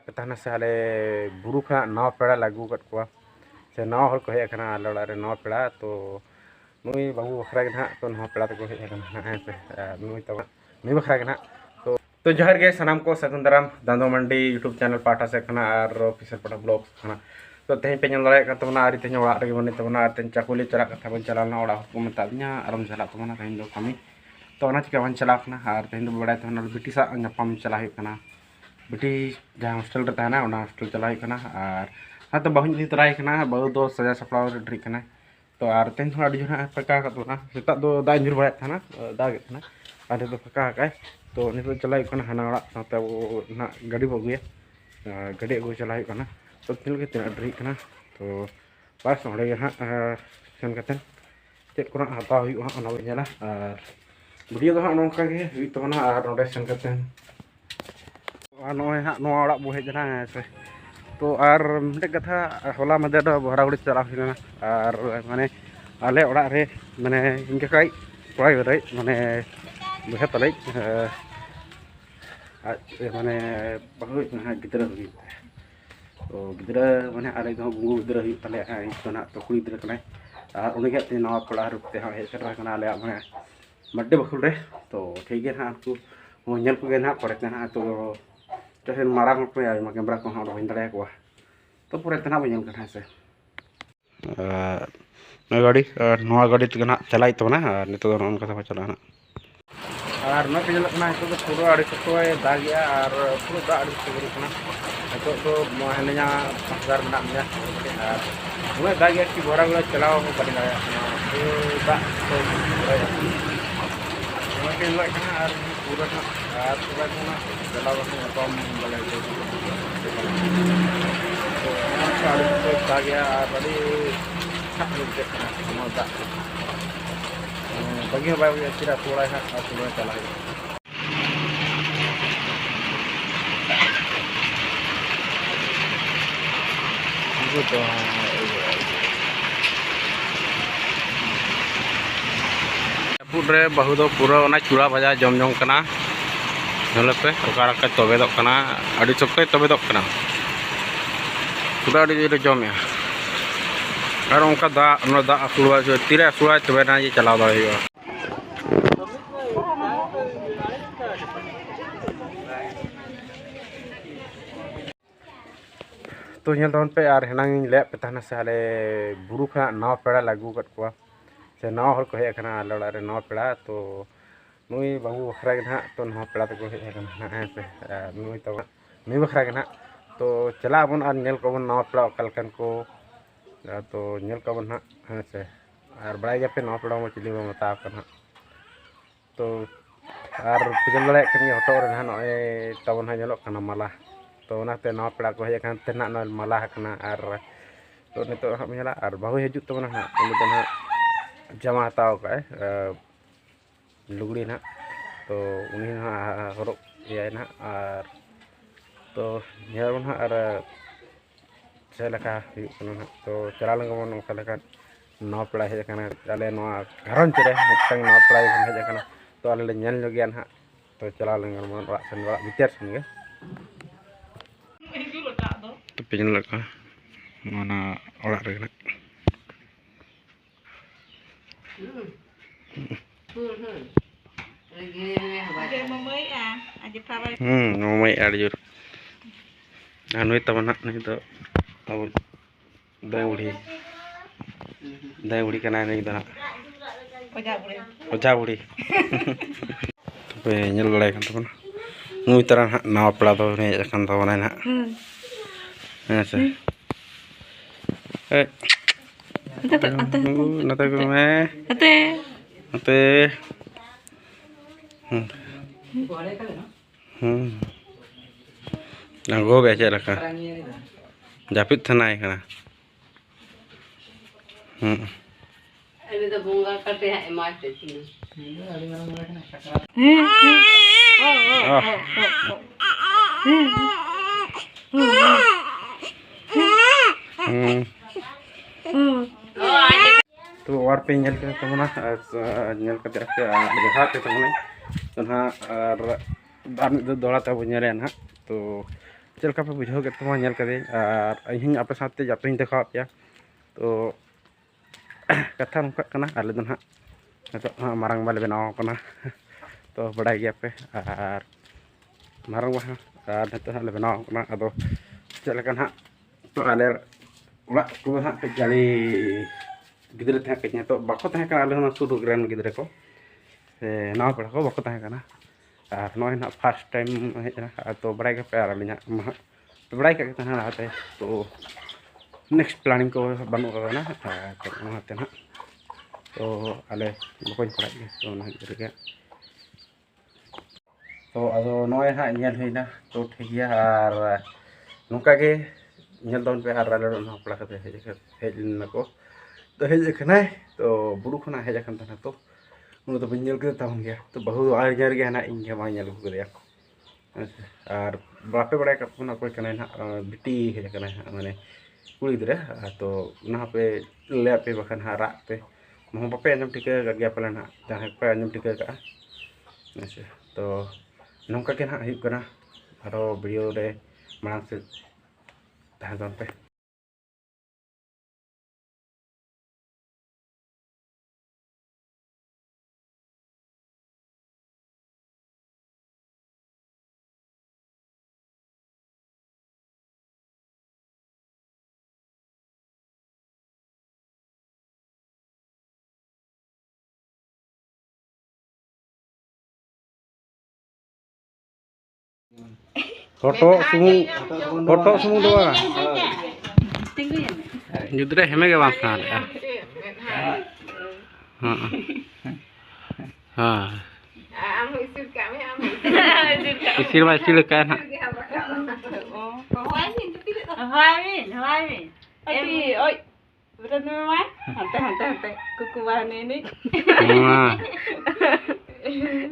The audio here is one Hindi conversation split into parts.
petahna se ale buru khana nawa pera lagu kat kuah se nawa hor ko hej akana ale oᱲag re nawa pera to nui babu bakhra ge na to nawa pera to ko hej akana ha se nui to nui bakhra ge na तो जोहार गे सनाम को सगुन दाराम दांदो मंडी यूट्यूब चैनल पाठा से खना और ऑफिशियल पाठा ब्लॉग खना तो तेज पे नल दाड़ा तबना आरी तेज ओड़ा रे बने तबना आर तेज चाकुली चला कथा बन चलाना ओड़ा को मता दिया आराम चला तबना तेज दो कमी तो ना चिका बन चला खना और तेज दो बड़ा तबना बिटी सा नापाम चला है खना बिटी जहां हॉस्टल रे ताना ओना हॉस्टल चला है खना और हा तो बहु दी तराय खना बहु दो सजा सपड़ाव रे ड्री खना तो आर तेज थोड़ा डिजोना पका का तो ना सेता दो दा जुर बड़ा थाना दाग थाना आधे तो पका का तो नितो चला हाना साथ ना गाड़ी को अगुया गाड़ी अगू चला तो तिल के तीन ड्री तो बस ओडे हाँ सेन कते चेक को हताव हुआ और वीडियो हाँ नौका तबना और नोडे सेन कते नॉय हाँ ओड़ा बो हेजना से तो और मिटे कथा होला मदे बहरागुड़ी चला हुआ और माने आले ओड़ा रे माने इनके कई कोई रे माने बुझा तले माने बहु गिद्रा हुई तो गिद्रा माने आरे गुंगू गिद्रा हुई तले इतना तो कुड़ी गिद्रा कने और उनके ते नवा पड़ा रुपते हाँ हेज करा कना आले माने मड्डे बखुल रे तो ठीक है हाँ को नेल को ना पड़े ना तो जैसे मारा को पे आइमा कैमरा को हाँ होइन दड़े को तो पूरे तना बजल कना से गाड़ी नवा गाड़ी तकना चलाई तो ना नितो नन कथा चला ना और ना चलना तो पूरा आड़ी को दागिया और पूरा दा आड़ी को तो हेलिया हजार बना में और उन्हें दागिया की बोरा गुला चलाओ को बड़ी लाया तो दा तो उन्हें लगा और पूरा और पूरा ना चलाओ को कम बले तो आड़ी को दागिया बड़ी छाप लेते दा बगी बाय चिरा थोड़ा है थोड़ा चला तो पुट रे बहु दो पूरा चूड़ा भाजा जम जम कना पे ओका तबेदो कना अड़ी चपके तबेदो कना पूरा अड़ी जमे और उनका दा असुड़ा तीरे असुड़ा तब ना ये चला दाड़ा तो तबन पे और हेना ले पे तहना से आले बुरु खना नाव पेड़ा लागू कट को से नाव हर को हेकना आले ओड़ा रे नाव पेड़ा तो नुई बाबू बखरा के ना तो नाव पेड़ा तो हेकना है से नुई तो नुई बखरा के ना तो चला बन और नेल को बन नाव पेड़ा कलकन को तो नेल का बन हाँ से और बड़ा पे नाव पेड़ा में चिली में मता करना तो और पिजल लड़ाई कमी हटो रे नए तबन हाँ नेलो कना माला तो नाते नाव पेड़ा को हेज तेना न माला हकना और तो नितो हाँ मेला और बहु हजू तबना हाँ उन तो ना जमा हताव का लुगड़ी ना तो उन्हीं हाँ हरक ये ना और तो नेल हाँ और चलका तो चला लंगन नौका नाव पेड़ा हेज आले घरन रे मिट्टन नाव पेड़ा हेज तो आले नेल लगे ना तो चला लंगन ओड़ा सेन ओड़ा भीतर सेन गे तो पिजन लगा माना ओड़ा रे ममई आड़ जोर नुई तबना नहीं तो अब दाई बुढ़ी का नहीं तो ओझा बुढ़ी तो नल बड़ा तबना नुई तरह हाँ नाव पेड़ा तो हेजन तबना ना हाँ से नते को मैं नते गो बे चलका जापिद थाना है अरे तो बोंगा करते हैं मारते थी तो और पे नेल के तमना नेल के देखा के तमना तो ना और बार दौड़ा तब नेले ना तो चलका पे बुझाव के तमा नेल के और इन आप साथे जाते देखा पे तो कथा नौका कना आले दो ना तो मारंग बाले बनाव कना तो बड़ा गया पे और मारंग बहा और नतो हाले बनाव कना अदो चलका ना तो आले उड़ा को ना जाली गिद्रे तह के तो बाको तह का आले ना सुदु ग्रान गिद्रे को से नाव पड़ा को बाको तह का और नॉय ना फर्स्ट टाइम हेजना तो बड़ा गया पे आले ना बड़ा के तहना आते तो नेक्स्ट प्लानिंग को बनु ना तो नाते ना तो आले बको पड़ा के तो ना गिद्रे तो अदो नॉय हा नेल होइना तो ठीक गया और नुका के नेल दोन पे आर आले ना पड़ा के हेज को तो हेज खना तो बुरु खना हेज खन तना तो उन तो बनेल के तावन गया तो बहु आर जर गया ना इन के मानेल को गया और बापे बड़ा का कोना कोई कना ना बिटी हेज कना माने कुड़ी दरे तो ना पे ले पे बखन हारा पे मोह बापे अंजम टिके गया पले ना जहां पे अंजम टिके का तो नौका के ना हुई कना आरो वीडियो रे मांग से तहन पे फोटो सुमु दो जुदरे हेमे के बांस ना हां हां इसिर मा इसिर का ना हवाई अभी ओय berani mai hantai kuku bahane ini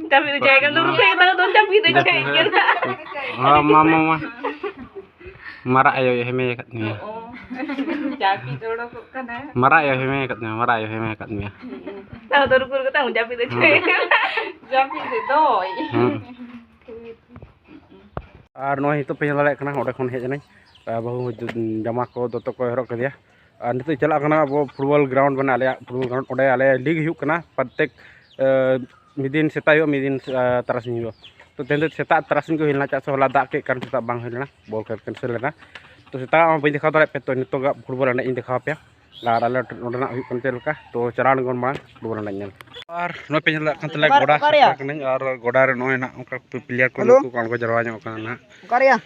tapi udah kan tuh kayak tahu tapi itu kayak oh mama marah ayo heme katnya japi todo kana marah ayo heme katnya tahu tuh kur kata japi itu japi itu doi আর নয় তো পেয়ে দাঁড়ায় কানা ওটা কোন হেজ নাই বহু জামা को दोतो को हरक कर दिया और नित चला अब फुटबॉल ग्राउंड बना आले फुटबॉल ग्राउंड ओडे आले लीग हुकना प्रत्येक मिदिन सेता मिदिन तरासिन तो तेन सेता तरासिन को हिलना चास होला दाग के कारण सेता बांग हिलना बॉल कैंसिल लेना तो सेता बी देखा दाड़े पे तो नित फुटबॉल एने इन देखा पे और आले ओडना हुकन चलका तो चलान गन मांग फुटबॉल एने नेल और नय पे nail kan tele goda kene और goda रे नय ना उनका प्लेयर को कान को जरवा ᱧᱚᱜ kana ना करिया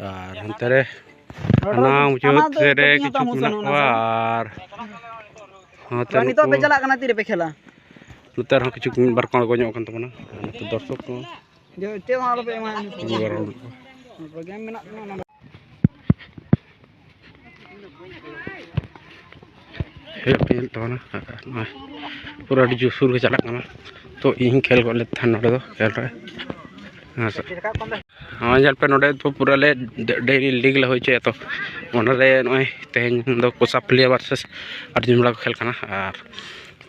और हंतरे ना मुझे तेरे किछु मेना को और हां तो नितो पे चला kana तीरे पे खेला नुतर हो किछु बार कोन को ᱧᱚᱜ kan तमना तो दर्शक को जो ते मारो पे मा प्रोग्राम मेना हे पेल तो ना पूरा जुसुर के चला kana तो इन खेल को ले थान नडे दो खेल रे हां सर हाँ जल पे नोडे तो पूरा ले डेली लीग ले होई छे तो ओनरे नय तेन दो कोसा प्लेयर वर्सेस अर्जुनला खेल kana और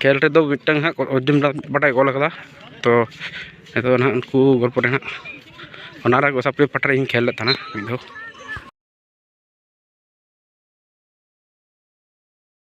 खेल रे दो मिटंग हा अर्जुनला बटाय गोल कदा तो तो ना उनको गोल पड़े ना ओनारा कोसा प्लेयर पटरे इन खेल था ना